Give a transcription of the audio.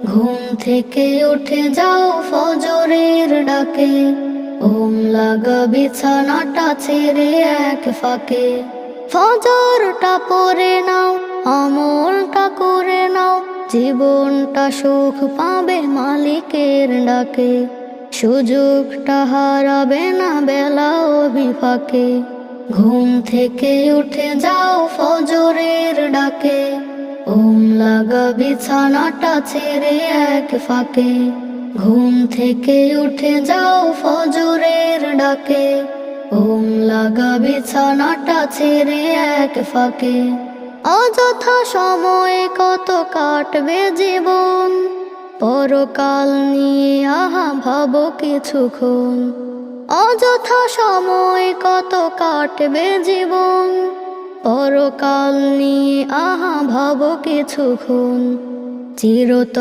ঘুম থেকে উঠে যাও ফজরের ডাকে, ঘুম লাগা বিছানাটা ছেড়ে এক ফাঁকে। ফজরটা পড়ে নাও, আমলটা করে নাও, জীবনটা সুখ পাবে মালিকের ডাকে। সুযোগটা হারাবে না বেলা বিফাকে। ঘুম থেকে উঠে যাও ফজরের ডাকে, ঘুম লাগা বিছানাটা ছেড়ে এক ফাঁকে। ঘুম থেকে উঠে যাও ফজরের ডাকে, ঘুম লাগা বিছানাটা ছেড়ে এক ফাঁকে। অযথা সময় কত কাটবে জীবন, পরকাল নিয়ে আহা ভাবো কিছুক্ষণ। অযথা সময় কত কাটবে জীবন, পরকাল নিয়ে আহা ভাবো কিছুক্ষণ। চিরতরে